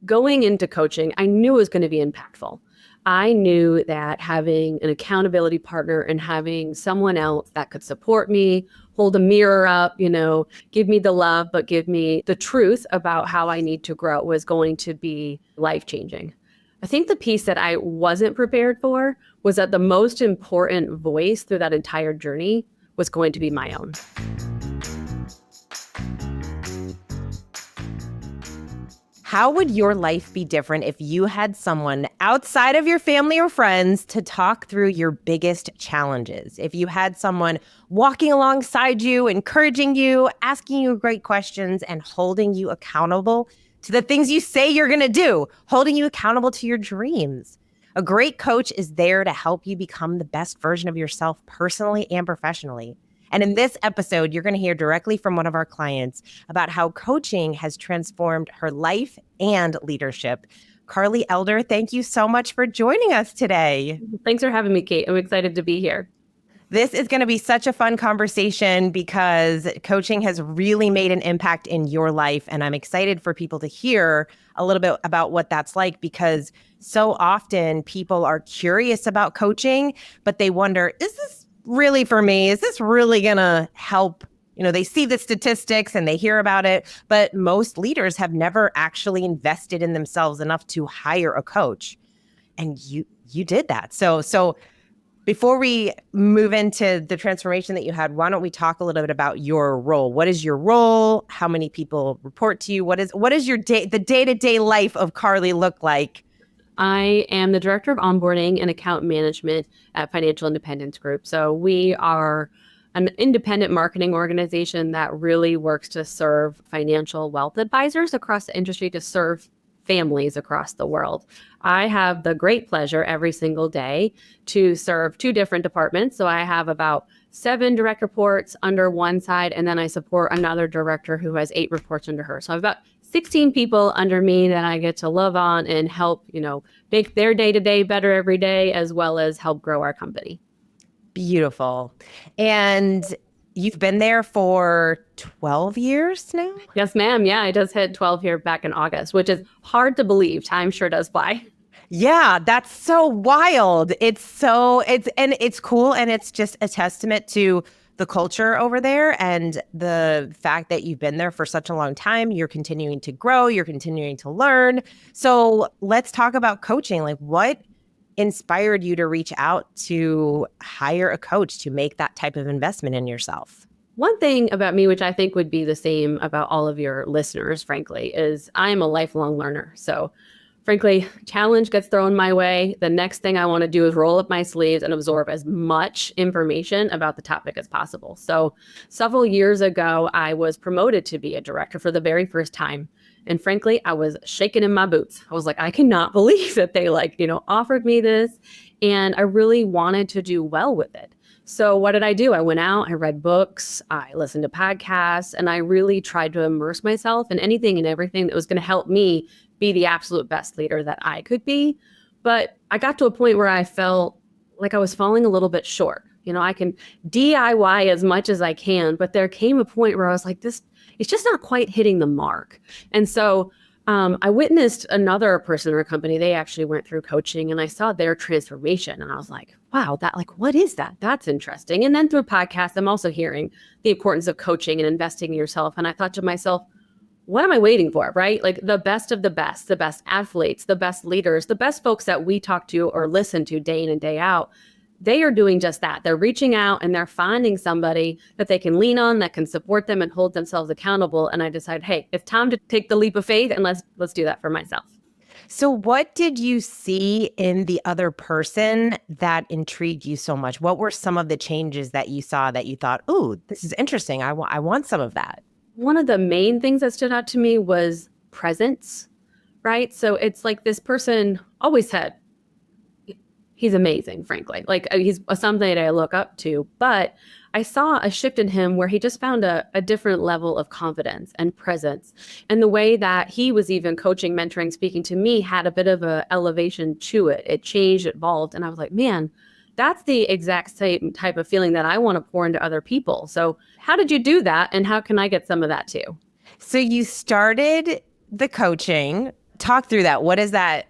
going into coaching, I knew it was going to be impactful. I knew that having an accountability partner and having someone else that could support me, hold a mirror up, give me the love, but give me the truth about how I need to grow was going to be life-changing. I think the piece that I wasn't prepared for was that the most important voice through that entire journey was going to be my own. How would your life be different if you had someone outside of your family or friends to talk through your biggest challenges? If you had someone walking alongside you, encouraging you, asking you great questions, and holding you accountable to the things you say you're going to do, holding you accountable to your dreams. A great coach is there to help you become the best version of yourself personally and professionally. And in this episode, you're going to hear directly from one of our clients about how coaching has transformed her life and leadership. Karli Elder, thank you so much for joining us today. Thanks for having me, Kate. I'm excited to be here. This is going to be such a fun conversation because coaching has really made an impact in your life. And I'm excited for people to hear a little bit about what that's like, because so often people are curious about coaching, but they wonder, is this really for me? Is this really going to help? They see the statistics and they hear about it, but most leaders have never actually invested in themselves enough to hire a coach. And you did that. So before we move into the transformation that you had, why don't we talk a little bit about your role? What is your role? How many people report to you? What is the day-to-day life of Karli look like? I am the director of Onboarding and Account Management at Financial Independence Group. So we are an independent marketing organization that really works to serve financial wealth advisors across the industry, to serve families across the world. I have the great pleasure every single day to serve two different departments. So I have about 7 direct reports under one side, and then I support another director who has 8 reports under her. So I've got 16 people under me that I get to love on and help, make their day-to-day better every day, as well as help grow our company. Beautiful. And you've been there for 12 years now? Yes, ma'am. Yeah, I just hit 12 here back in August, which is hard to believe. Time sure does fly. Yeah, that's so wild. It's cool. And it's just a testament to the culture over there and the fact that you've been there for such a long time. You're continuing to grow, you're continuing to learn. So let's talk about coaching. Like, what inspired you to reach out to hire a coach to make that type of investment in yourself? One thing about me, which I think would be the same about all of your listeners, frankly, is I'm a lifelong learner. So frankly, challenge gets thrown my way. The next thing I want to do is roll up my sleeves and absorb as much information about the topic as possible. So several years ago, I was promoted to be a director for the very first time. And frankly, I was shaking in my boots. I was like, I cannot believe that they offered me this. And I really wanted to do well with it. So what did I do? I went out, I read books, I listened to podcasts, and I really tried to immerse myself in anything and everything that was going to help me be the absolute best leader that I could be. But I got to a point where I felt like I was falling a little bit short. I can DIY as much as I can, but there came a point where I was like, it's just not quite hitting the mark. And so I witnessed another person in our company. They actually went through coaching, and I saw their transformation. And I was like, wow, what is that? That's interesting. And then through podcasts, I'm also hearing the importance of coaching and investing in yourself. And I thought to myself, what am I waiting for, right? Like the best of the best athletes, the best leaders, the best folks that we talk to or listen to day in and day out, they are doing just that. They're reaching out and they're finding somebody that they can lean on, that can support them and hold themselves accountable. And I decided, hey, it's time to take the leap of faith, and let's do that for myself. So what did you see in the other person that intrigued you so much? What were some of the changes that you saw that you thought, oh, this is interesting. I want some of that. One of the main things that stood out to me was presence, right? So it's like this person always said, he's amazing, frankly. Like he's somebody that I look up to, but I saw a shift in him where he just found a different level of confidence and presence. And the way that he was even coaching, mentoring, speaking to me had a bit of an elevation to it. It changed, it evolved. And I was like, man, that's the exact same type of feeling that I want to pour into other people. So how did you do that? And how can I get some of that too? So you started the coaching. Talk through that. What is that?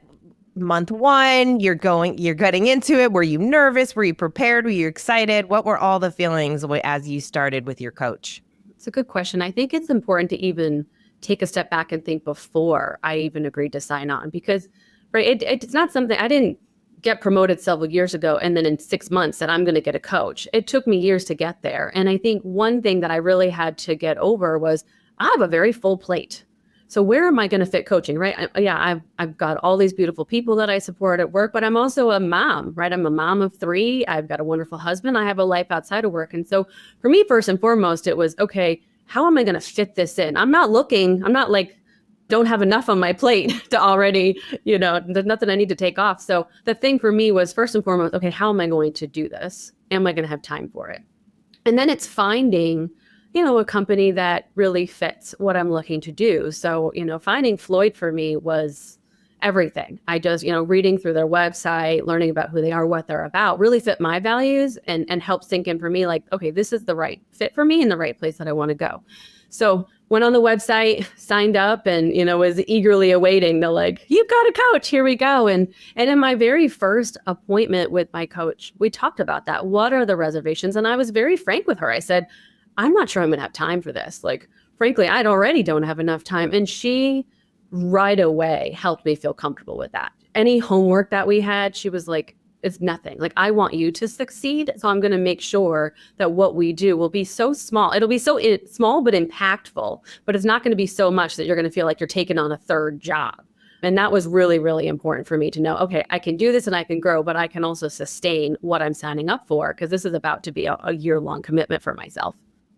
Month one, you're getting into it. Were you nervous? Were you prepared? Were you excited? What were all the feelings as you started with your coach? It's a good question. I think it's important to even take a step back and think before I even agreed to sign on, because right, it's not something I didn't get promoted several years ago and then in 6 months that I'm going to get a coach. It took me years to get there. And I think one thing that I really had to get over was I have a very full plate. So where am I going to fit coaching, right? I've got all these beautiful people that I support at work, but I'm also a mom, right? I'm a mom of 3. I've got a wonderful husband. I have a life outside of work. And so for me, first and foremost, it was, okay, how am I going to fit this in? I'm not like, don't have enough on my plate to already, there's nothing I need to take off. So the thing for me was first and foremost, okay, how am I going to do this? Am I going to have time for it? And then it's finding a company that really fits what I'm looking to do. So, finding Floyd for me was everything. I just, reading through their website, learning about who they are, what they're about, really fit my values and help sink in for me, like, okay, this is the right fit for me and the right place that I want to go. So went on the website, signed up, and, was eagerly awaiting the, like, you've got a coach, here we go. And in my very first appointment with my coach, we talked about that. What are the reservations? And I was very frank with her. I said, I'm not sure I'm going to have time for this. Like, frankly, I already don't have enough time. And she right away helped me feel comfortable with that. Any homework that we had, she was like, it's nothing. Like, I want you to succeed. So I'm going to make sure that what we do will be so small. It'll be so small, but impactful, but it's not going to be so much that you're going to feel like you're taking on a third job. And that was really, really important for me to know, okay, I can do this and I can grow, but I can also sustain what I'm signing up for, because this is about to be a year-long commitment for myself.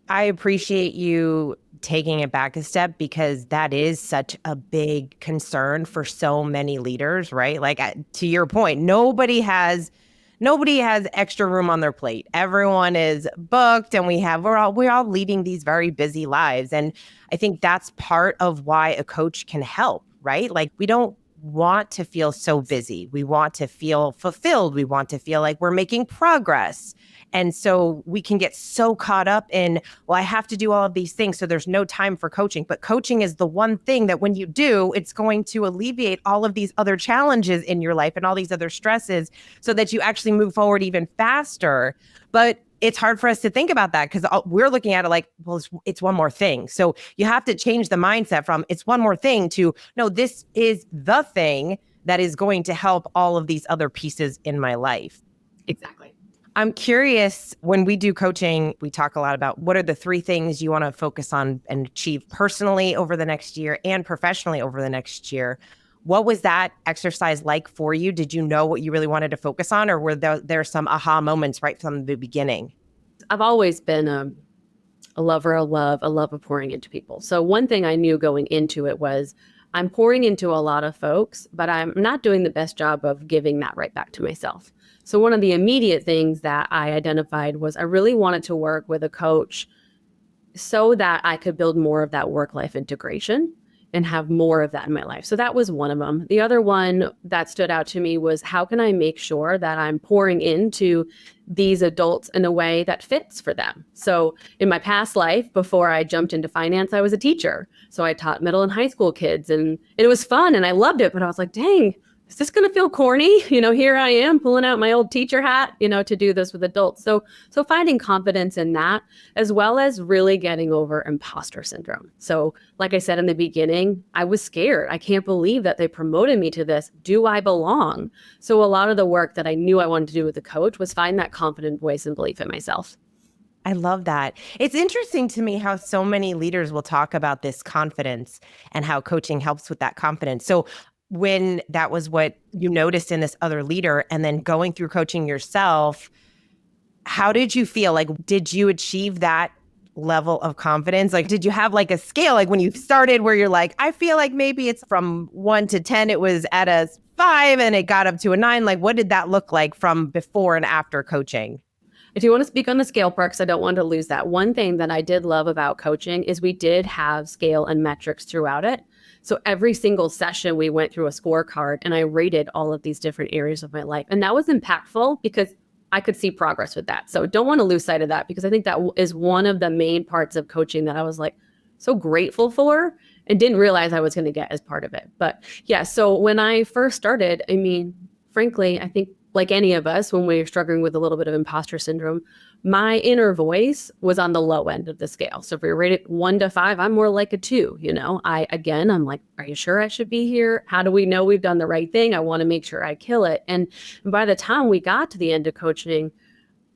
I appreciate you taking it back a step, because that is such a big concern for so many leaders, right? Like, to your point, nobody has extra room on their plate. Everyone is booked, and we're all leading these very busy lives. And I think that's part of why a coach can help, right? Like, we don't want to feel so busy. We want to feel fulfilled. We want to feel like we're making progress. And so we can get so caught up in, well, I have to do all of these things, so there's no time for coaching. But coaching is the one thing that when you do, it's going to alleviate all of these other challenges in your life and all these other stresses, so that you actually move forward even faster. But it's hard for us to think about that, because we're looking at it like, well, it's one more thing. So you have to change the mindset from it's one more thing to, no, this is the thing that is going to help all of these other pieces in my life. Exactly. I'm curious, when we do coaching, we talk a lot about what are the 3 things you want to focus on and achieve personally over the next year and professionally over the next year. What was that exercise like for you? Did you know what you really wanted to focus on, or were there some aha moments right from the beginning? I've always been a lover of love, a love of pouring into people. So one thing I knew going into it was I'm pouring into a lot of folks, but I'm not doing the best job of giving that right back to myself. So one of the immediate things that I identified was I really wanted to work with a coach so that I could build more of that work-life integration and have more of that in my life. So that was one of them. The other one that stood out to me was, how can I make sure that I'm pouring into these adults in a way that fits for them? So in my past life, before I jumped into finance, I was a teacher. So I taught middle and high school kids, and it was fun and I loved it, but I was like, dang, is this going to feel corny? Here I am pulling out my old teacher hat, to do this with adults. So finding confidence in that, as well as really getting over imposter syndrome. So like I said in the beginning, I was scared. I can't believe that they promoted me to this. Do I belong? So a lot of the work that I knew I wanted to do with the coach was find that confident voice and belief in myself. I love that. It's interesting to me how so many leaders will talk about this confidence and how coaching helps with that confidence. So when that was what you noticed in this other leader, and then going through coaching yourself, how did you feel? Like, did you achieve that level of confidence? Like, did you have like a scale, like when you started, where you're like, I feel like maybe it's from 1 to 10, it was at a 5 and it got up to a 9. Like, what did that look like from before and after coaching? I do want to speak on the scale part, because I don't want to lose that. One thing that I did love about coaching is we did have scale and metrics throughout it. So every single session we went through a scorecard and I rated all of these different areas of my life. And that was impactful because I could see progress with that. So don't want to lose sight of that, because I think that is one of the main parts of coaching that I was like so grateful for, and didn't realize I was going to get as part of it. But yeah, so when I first started, I mean, frankly, I think like any of us, when we're struggling with a little bit of imposter syndrome, my inner voice was on the low end of the scale. So if we rate it 1 to 5, I'm more like a 2. I'm like, are you sure I should be here? How do we know we've done the right thing? I want to make sure I kill it. And by the time we got to the end of coaching,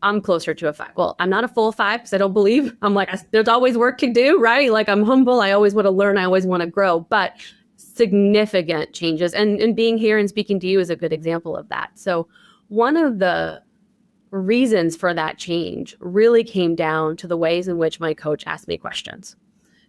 I'm closer to a 5. Well, I'm not a full 5 because I don't believe. I'm like, there's always work to do, right? Like I'm humble. I always want to learn. I always want to grow. But significant changes. And being here and speaking to you is a good example of that. So one of the reasons for that change really came down to the ways in which my coach asked me questions.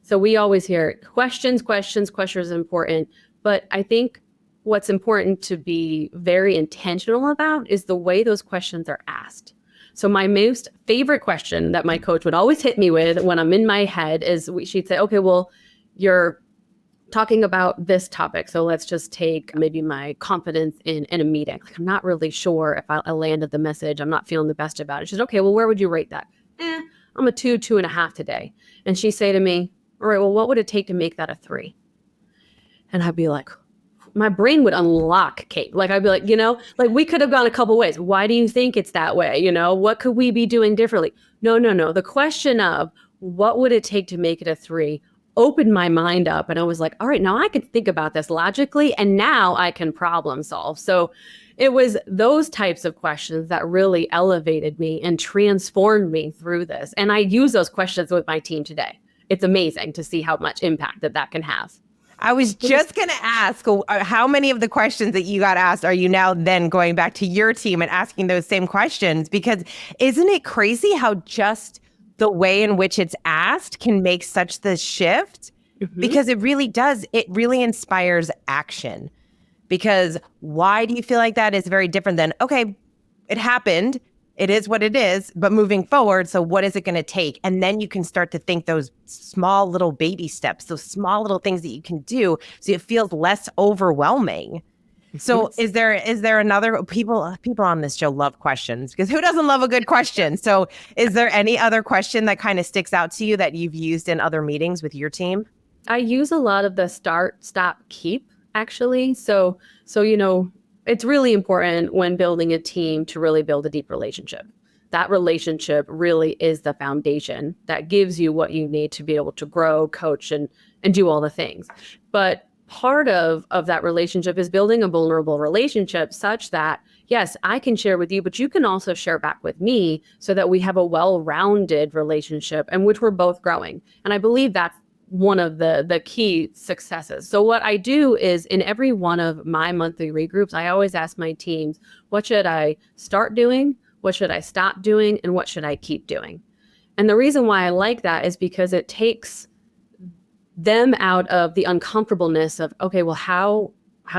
So we always hear questions is important. But I think what's important to be very intentional about is the way those questions are asked. So my most favorite question that my coach would always hit me with when I'm in my head is she'd say, okay, well, you're talking about this topic. So let's just take maybe my confidence in a meeting. Like, I'm not really sure if I landed the message. I'm not feeling the best about it. She's okay, well, where would you rate that? I'm a 2.5 today. And she'd say to me, all right, well, what would it take to make that a 3? And I'd be like, my brain would unlock, Kate. Like, I'd be like, like we could have gone a couple ways. Why do you think it's that way? What could we be doing differently? No. The question of what would it take to make it a 3 opened my mind up. And I was like, all right, now I can think about this logically, and now I can problem solve. So it was those types of questions that really elevated me and transformed me through this. And I use those questions with my team today. It's amazing to see how much impact that can have. I was just going to ask, how many of the questions that you got asked are you now then going back to your team and asking those same questions? Because isn't it crazy how just the way in which it's asked can make such the shift? Mm-hmm. Because it really does. It really inspires action. Because why do you feel like that is very different than, okay, it happened. It is what it is, but moving forward, so what is it going to take? And then you can start to think those small little baby steps, those small little things that you can do so it feels less overwhelming. So is there another, people on this show love questions, because who doesn't love a good question? So is there any other question that kind of sticks out to you that you've used in other meetings with your team? I use a lot of the start, stop, keep, actually. So it's really important when building a team to really build a deep relationship. That relationship really is the foundation that gives you what you need to be able to grow, coach, and do all the things. But part of that relationship is building a vulnerable relationship such that, yes, I can share with you, but you can also share back with me so that we have a well-rounded relationship in which we're both growing. And I believe that's one of the key successes. So what I do is in every one of my monthly regroups, I always ask my teams, what should I start doing? What should I stop doing? And what should I keep doing? And the reason why I like that is because it takes them out of the uncomfortableness of, okay, well, how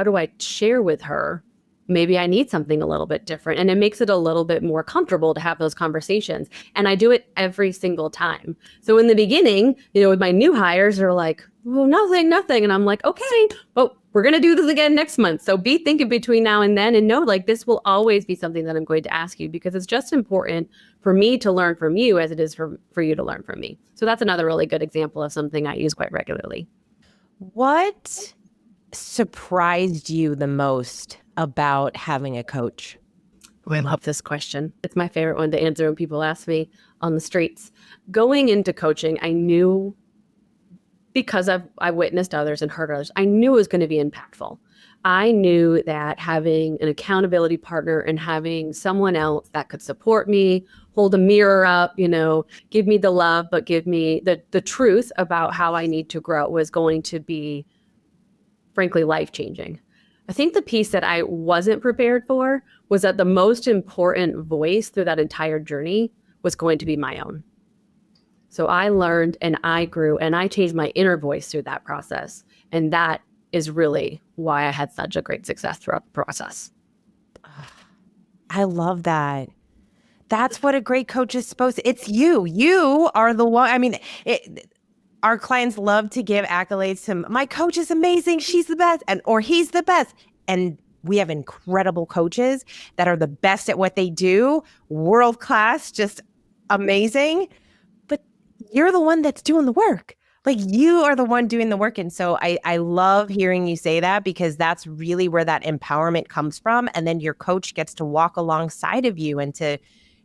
do I share with her? Maybe I need something a little bit different. And it makes it a little bit more comfortable to have those conversations. And I do it every single time. So in the beginning, with my new hires, they're like, well, nothing. And I'm like, okay, well, we're going to do this again next month. So be thinking between now and then, and know like this will always be something that I'm going to ask you, because it's just important for me to learn from you as it is for you to learn from me. So that's another really good example of something I use quite regularly. What surprised you the most about having a coach? Oh, I love this question. It's my favorite one to answer when people ask me on the streets. Going into coaching, I knew, because I witnessed others and heard others, I knew it was going to be impactful. I knew that having an accountability partner and having someone else that could support me, hold a mirror up, give me the love, but give me the truth about how I need to grow was going to be, frankly, life-changing. I think the piece that I wasn't prepared for was that the most important voice through that entire journey was going to be my own. So I learned and I grew and I changed my inner voice through that process. And that is really why I had such a great success throughout the process. I love that. That's what a great coach is supposed to. It's you. You are the one. I mean, our clients love to give accolades to my coach is amazing. She's the best, or he's the best. And we have incredible coaches that are the best at what they do, world class, just amazing. But you're the one that's doing the work. Like you are the one doing the work. And so I love hearing you say that because that's really where that empowerment comes from. And then your coach gets to walk alongside of you and to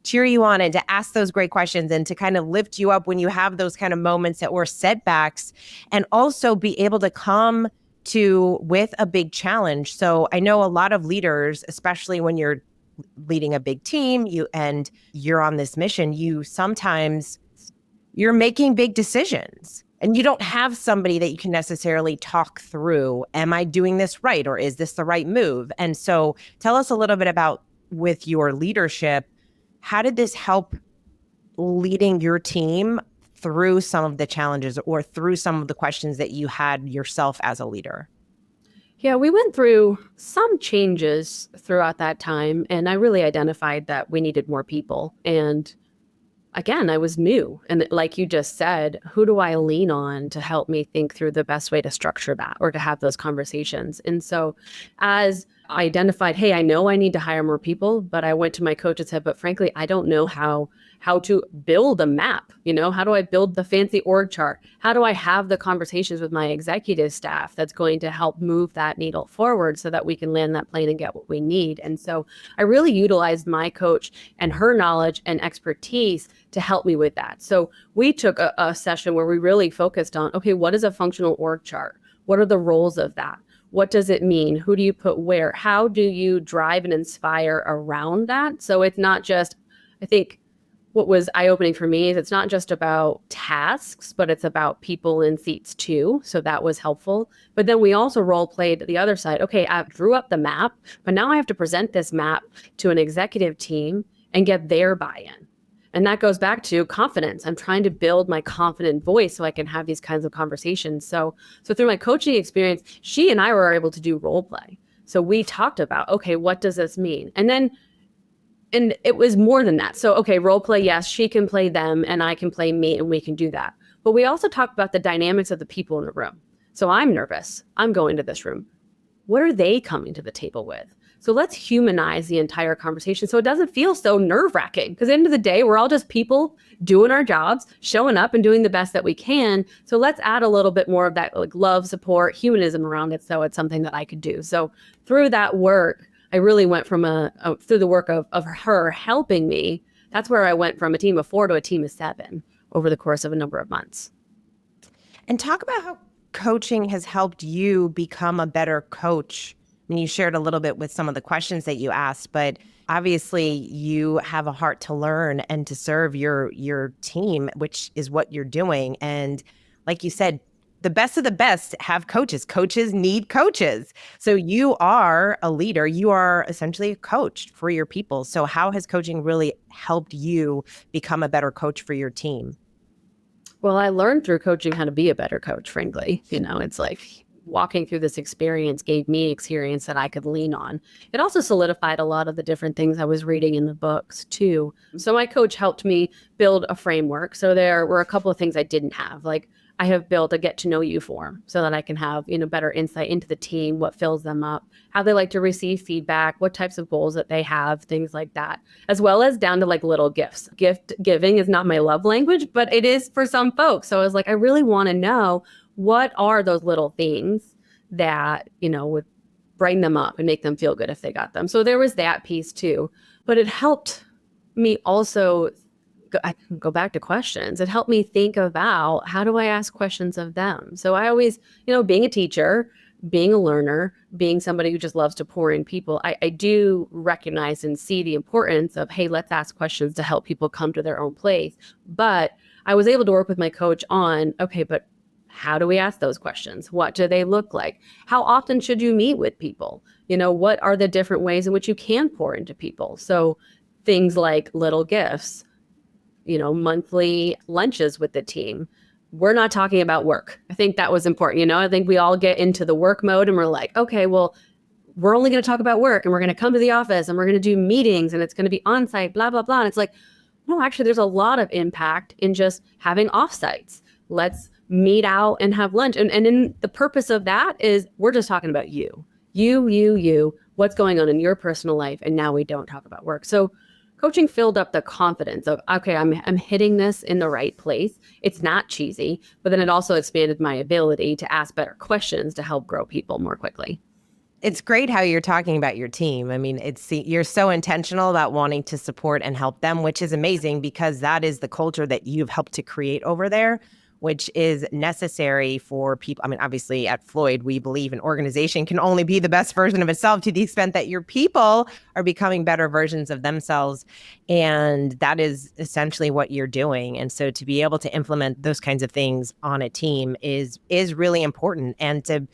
cheer you on and to ask those great questions and to kind of lift you up when you have those kind of moments that were setbacks and also be able to come to with a big challenge. So I know a lot of leaders, especially when you're leading a big team, you're on this mission, you're making big decisions and you don't have somebody that you can necessarily talk through. Am I doing this right? Or is this the right move? And so tell us a little bit about with your leadership, how did this help leading your team through some of the challenges or through some of the questions that you had yourself as a leader? Yeah, we went through some changes throughout that time, and I really identified that we needed more people. And again, I was new. And like you just said, who do I lean on to help me think through the best way to structure that or to have those conversations? And so as I identified, hey, I know I need to hire more people, but I went to my coach and said, but frankly, I don't know how to build a map. How do I build the fancy org chart? How do I have the conversations with my executive staff that's going to help move that needle forward so that we can land that plane and get what we need? And so I really utilized my coach and her knowledge and expertise to help me with that. So we took a session where we really focused on, okay, what is a functional org chart? What are the roles of that? What does it mean? Who do you put where? How do you drive and inspire around that? So it's not just, I think what was eye-opening for me is it's not just about tasks, but it's about people in seats too. So that was helpful. But then we also role-played the other side. Okay, I drew up the map, but now I have to present this map to an executive team and get their buy-in. And that goes back to confidence. I'm trying to build my confident voice so I can have these kinds of conversations. So through my coaching experience, she and I were able to do role play. So we talked about, okay, what does this mean? And it was more than that. So, okay, role play, yes, she can play them and I can play me and we can do that. But we also talked about the dynamics of the people in the room. So I'm nervous. I'm going to this room. What are they coming to the table with? So let's humanize the entire conversation so it doesn't feel so nerve-wracking. Because at the end of the day, we're all just people doing our jobs, showing up and doing the best that we can. So let's add a little bit more of that like love, support, humanism around it so it's something that I could do. So through that work, I really went from through the work of her helping me, that's where I went from a team of 4 to a team of 7 over the course of a number of months. And talk about how coaching has helped you become a better coach. I mean, you shared a little bit with some of the questions that you asked, but obviously you have a heart to learn and to serve your team, which is what you're doing. And like you said, the best of the best have coaches. Coaches need coaches. So you are a leader. You are essentially a coach for your people. So how has coaching really helped you become a better coach for your team? Well, I learned through coaching how to be a better coach, frankly. It's like walking through this experience gave me experience that I could lean on. It also solidified a lot of the different things I was reading in the books too. So my coach helped me build a framework. So there were a couple of things I didn't have. Like I have built a get to know you form so that I can have, better insight into the team, what fills them up, how they like to receive feedback, what types of goals that they have, things like that, as well as down to like little gifts. Gift giving is not my love language, but it is for some folks. So I was like, I really want to know what are those little things that, would brighten them up and make them feel good if they got them. So there was that piece too, but it helped me also I can go back to questions. It helped me think about how do I ask questions of them? So I always, being a teacher, being a learner, being somebody who just loves to pour in people, I do recognize and see the importance of, hey, let's ask questions to help people come to their own place. But I was able to work with my coach on, okay, but how do we ask those questions? What do they look like? How often should you meet with people? What are the different ways in which you can pour into people? So things like little gifts, monthly lunches with the team. We're not talking about work. I think that was important. I think we all get into the work mode and we're like, okay, well, we're only going to talk about work and we're going to come to the office and we're going to do meetings and it's going to be on site, blah, blah, blah. And it's like, no, actually, there's a lot of impact in just having offsites. Let's meet out and have lunch. And in the purpose of that is we're just talking about you, what's going on in your personal life. And now we don't talk about work. So coaching filled up the confidence of, okay, I'm hitting this in the right place. It's not cheesy, but then it also expanded my ability to ask better questions to help grow people more quickly. It's great how you're talking about your team. I mean, you're so intentional about wanting to support and help them, which is amazing because that is the culture that you've helped to create over there, which is necessary for people. I mean, obviously at Floyd, we believe an organization can only be the best version of itself to the extent that your people are becoming better versions of themselves. And that is essentially what you're doing. And so to be able to implement those kinds of things on a team is really important. And to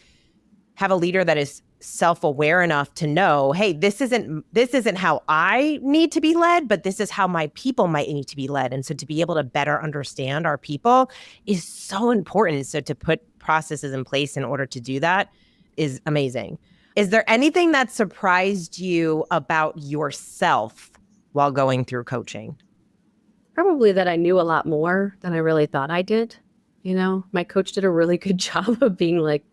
have a leader that is self-aware enough to know, hey, this isn't how I need to be led, but this is how my people might need to be led. And so to be able to better understand our people is so important. So to put processes in place in order to do that is amazing. Is there anything that surprised you about yourself while going through coaching? Probably that I knew a lot more than I really thought I did. My coach did a really good job of being like,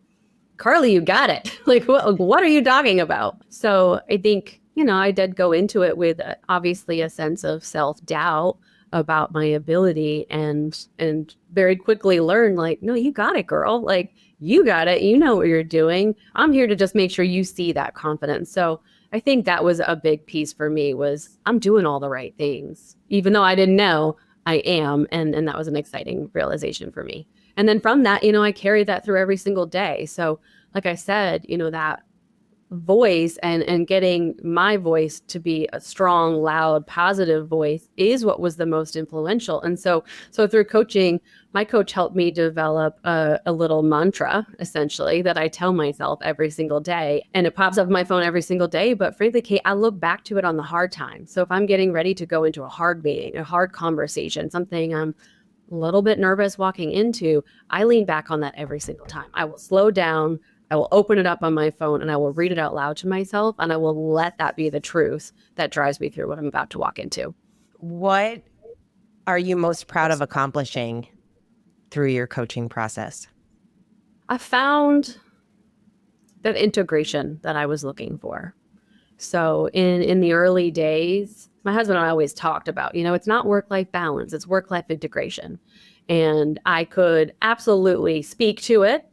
Karli, you got it. Like, what are you talking about? So I think, I did go into it with obviously a sense of self-doubt about my ability and very quickly learned, like, no, you got it, girl. Like, you got it. You know what you're doing. I'm here to just make sure you see that confidence. So I think that was a big piece for me was I'm doing all the right things, even though I didn't know I am. And that was an exciting realization for me. And then from that, I carry that through every single day. So like I said, that voice and getting my voice to be a strong, loud, positive voice is what was the most influential. And so through coaching, my coach helped me develop a little mantra, essentially, that I tell myself every single day. And it pops up on my phone every single day. But frankly, Kate, I look back to it on the hard times. So if I'm getting ready to go into a hard meeting, a hard conversation, something I'm a little bit nervous walking into, I lean back on that every single time. I will slow down. I will open it up on my phone and I will read it out loud to myself. And I will let that be the truth that drives me through what I'm about to walk into. What are you most proud of accomplishing through your coaching process? I found that integration that I was looking for. So in the early days, my husband and I always talked about, it's not work-life balance, it's work-life integration. And I could absolutely speak to it.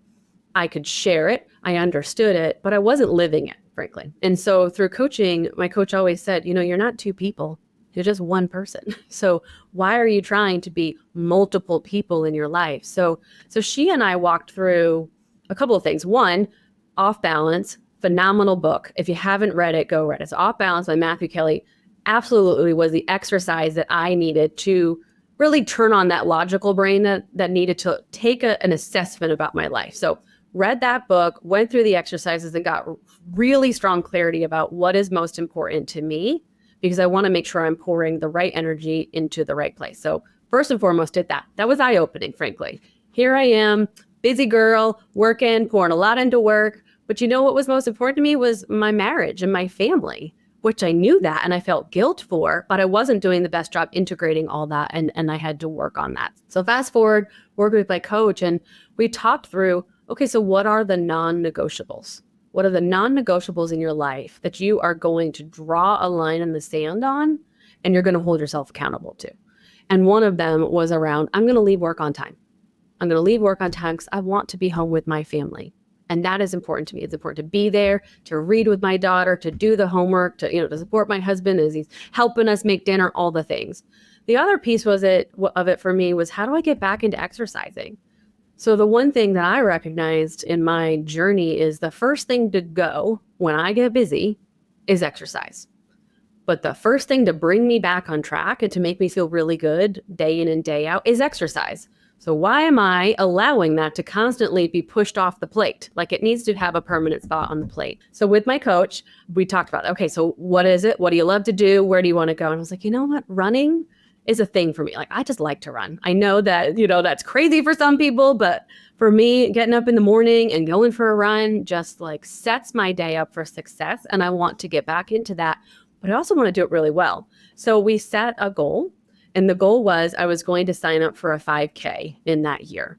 I could share it. I understood it, but I wasn't living it, frankly. And so through coaching, my coach always said, you're not two people. You're just one person. So why are you trying to be multiple people in your life? So she and I walked through a couple of things. One, Off Balance, phenomenal book. If you haven't read it, go read it. It's Off Balance by Matthew Kelly. Absolutely was the exercise that I needed to really turn on that logical brain that needed to take an assessment about my life. So read that book, went through the exercises and got really strong clarity about what is most important to me, because I want to make sure I'm pouring the right energy into the right place. So first and foremost, did that. That was eye-opening, frankly. Here I am, busy girl, working, pouring a lot into work. But what was most important to me was my marriage and my family, which I knew that and I felt guilt for, but I wasn't doing the best job integrating all that. And I had to work on that. So fast forward, working with my coach, and we talked through, okay, so what are the non-negotiables? What are the non-negotiables in your life that you are going to draw a line in the sand on and you're going to hold yourself accountable to? And one of them was around, I'm going to leave work on time. I'm going to leave work on time because I want to be home with my family. And that is important to me. It's important to be there, to read with my daughter, to do the homework, to support my husband as he's helping us make dinner, all the things. The other piece of it for me was, how do I get back into exercising? So the one thing that I recognized in my journey is the first thing to go when I get busy is exercise. But the first thing to bring me back on track and to make me feel really good day in and day out is exercise. So why am I allowing that to constantly be pushed off the plate? Like, it needs to have a permanent spot on the plate. So with my coach, we talked about, okay, so what is it? What do you love to do? Where do you want to go? And I was like, you know what? Running is a thing for me. Like, I just like to run. I know that, that's crazy for some people, but for me, getting up in the morning and going for a run just like sets my day up for success. And I want to get back into that, but I also want to do it really well. So we set a goal. And the goal was I was going to sign up for a 5K in that year.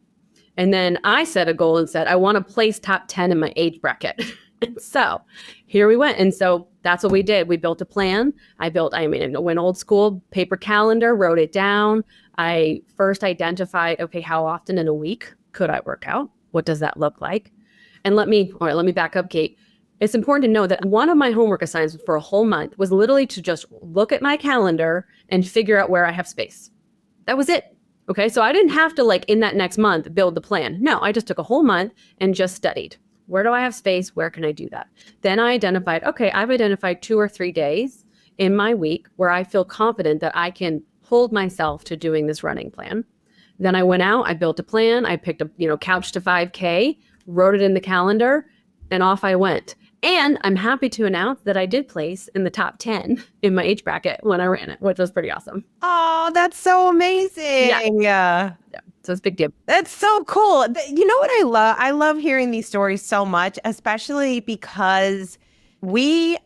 And then I set a goal and said, I want to place top 10 in my age bracket. And so here we went. And so that's what we did. We built a plan. I went old school, paper calendar, wrote it down. I first identified, okay, how often in a week could I work out? What does that look like? And let me back up, Kate. It's important to know that one of my homework assignments for a whole month was literally to just look at my calendar and figure out where I have space. That was it. Okay. So I didn't have to, like, in that next month, build the plan. No, I just took a whole month and just studied. Where do I have space? Where can I do that? Then I identified, okay, I've identified 2 or 3 days in my week where I feel confident that I can hold myself to doing this running plan. Then I went out, I built a plan, I picked a, couch to 5K, wrote it in the calendar, and off I went. And I'm happy to announce that I did place in the top 10 in my age bracket when I ran it, which was pretty awesome. Oh, that's so amazing. Yeah. So it's a big deal. That's so cool. You know what I love? I love hearing these stories so much, especially because we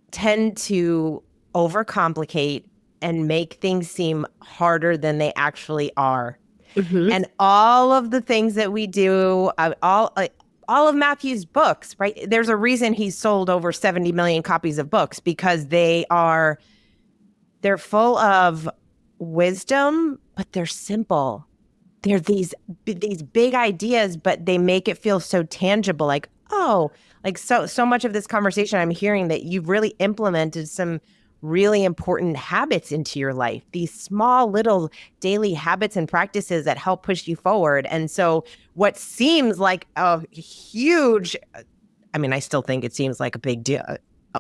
tend to overcomplicate and make things seem harder than they actually are. Mm-hmm. And all of the things that we do, all of Matthew's books, right? There's a reason he's sold over 70 million copies of books, because they're full of wisdom, but they're simple. They're these big ideas, but they make it feel so tangible. Like, oh, like so much of this conversation, I'm hearing that you've really implemented some really important habits into your life, these small little daily habits and practices that help push you forward. And so what seems like a huge, I still think it seems like a big deal,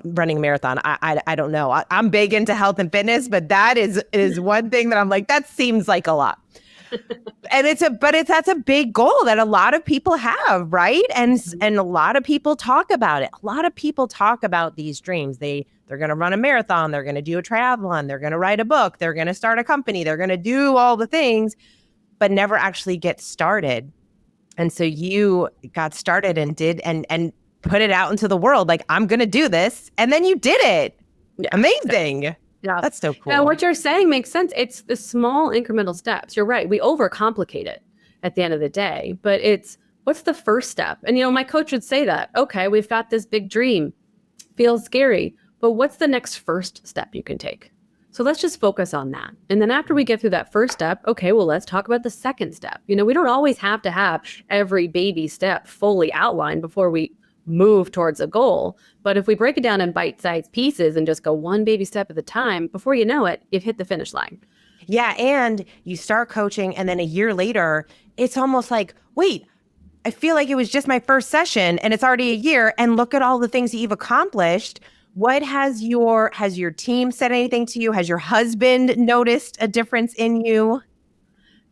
running a marathon. I don't know. I'm big into health and fitness, but that is one thing that I'm like, that seems like a lot. And that's a big goal that a lot of people have, right? And a lot of people talk about it. A lot of people talk about these dreams. They're going to run a marathon. They're going to do a triathlon. They're going to write a book. They're going to start a company. They're going to do all the things, but never actually get started. And so you got started and did and put it out into the world. Like, I'm going to do this. And then you did it. Yeah. Amazing. Yeah. That's so cool. Yeah, what you're saying makes sense. It's the small incremental steps. You're right. We overcomplicate it at the end of the day, but what's the first step? And, my coach would say that, okay, we've got this big dream, feels scary, but what's the next first step you can take? So let's just focus on that. And then after we get through that first step, okay, well, let's talk about the second step. We don't always have to have every baby step fully outlined before we move towards a goal. But if we break it down in bite-sized pieces and just go one baby step at a time, before you know it, you've hit the finish line. Yeah. And you start coaching, and then a year later, it's almost like, wait, I feel like it was just my first session and it's already a year, and look at all the things that you've accomplished. What has your team said anything to you? Has your husband noticed a difference in you?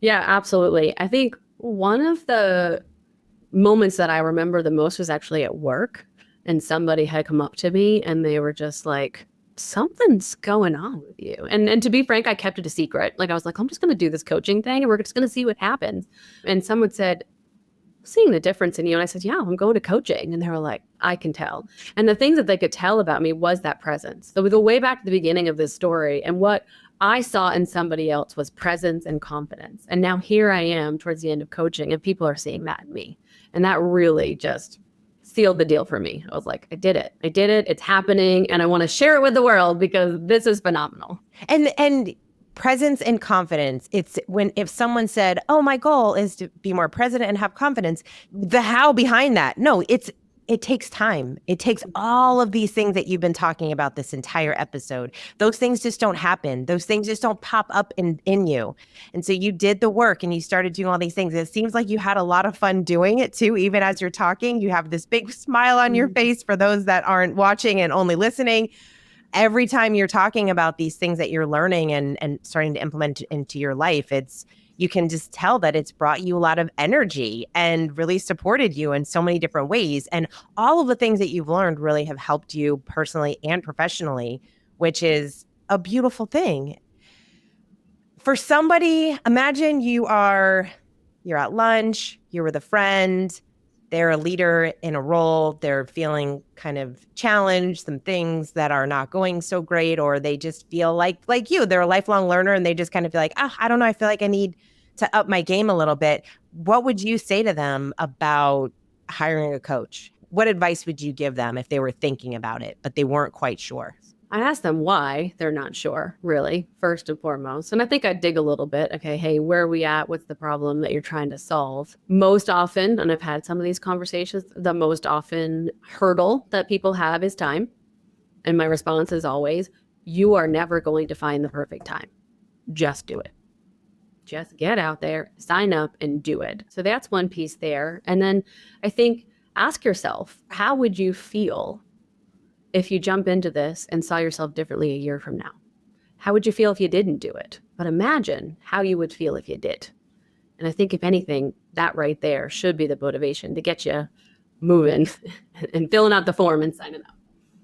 Yeah, absolutely. I think one of the moments that I remember the most was actually at work, and somebody had come up to me and they were just like, something's going on with you. And to be frank, I kept it a secret. Like, I was like, I'm just going to do this coaching thing and we're just going to see what happens. And someone said, seeing the difference in you. And I said, yeah, I'm going to coaching. And they were like, I can tell. And the things that they could tell about me was that presence. So we go way back to the beginning of this story, and what I saw in somebody else was presence and confidence. And now here I am towards the end of coaching, and people are seeing that in me. And that really just sealed the deal for me. I was like, I did it. It's happening. And I want to share it with the world because this is phenomenal. And presence and confidence. It's if someone said, oh, my goal is to be more present and have confidence, the how behind that. No, it takes time. It takes all of these things that you've been talking about this entire episode. Those things just don't happen. Those things just don't pop up in you. And so you did the work and you started doing all these things. It seems like you had a lot of fun doing it too. Even as you're talking, you have this big smile on your face for those that aren't watching and only listening. Every time you're talking about these things that you're learning and starting to implement into your life, you can just tell that it's brought you a lot of energy and really supported you in so many different ways. And all of the things that you've learned really have helped you personally and professionally, which is a beautiful thing. For somebody, imagine you're at lunch, you're with a friend, they're a leader in a role, they're feeling kind of challenged, some things that are not going so great, or they just feel like you, they're a lifelong learner and they just kind of feel like, I don't know, I feel like I need to up my game a little bit. What would you say to them about hiring a coach? what advice would you give them if they were thinking about it, but they weren't quite sure? I ask them why they're not sure, really, first and foremost. And I think I'd dig a little bit. Okay, hey, where are we at? What's the problem that you're trying to solve? Most often, and I've had some of these conversations, the most often hurdle that people have is time. And my response is always, you are never going to find the perfect time. Just do it. Just get out there, sign up, and do it. So that's one piece there. And then I think ask yourself, how would you feel if you jump into this and saw yourself differently a year from now? How would you feel if you didn't do it? But imagine how you would feel if you did. And I think if anything, that right there should be the motivation to get you moving and filling out the form and signing up.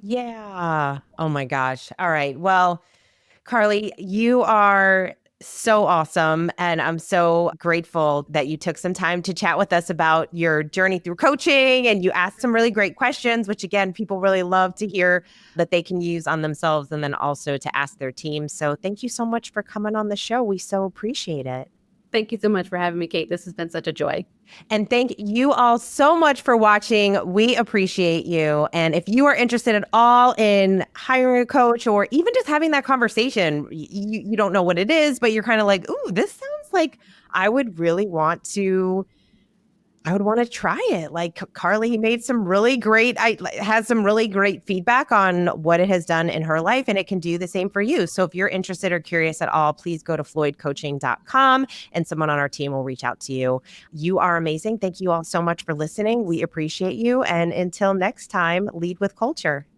Yeah. Oh my gosh. All right. Well, Karli, you are so awesome. And I'm so grateful that you took some time to chat with us about your journey through coaching. And you asked some really great questions, which again, people really love to hear that they can use on themselves and then also to ask their team. So thank you so much for coming on the show. We so appreciate it. Thank you so much for having me, Kate. This has been such a joy. And thank you all so much for watching. We appreciate you. And if you are interested at all in hiring a coach or even just having that conversation, you don't know what it is, but you're kind of like, ooh, this sounds like I would want to try it. Like Karli made some really great, has some really great feedback on what it has done in her life, and it can do the same for you. So if you're interested or curious at all, please go to floydcoaching.com and someone on our team will reach out to you. You are amazing. Thank you all so much for listening. We appreciate you. And until next time, lead with culture.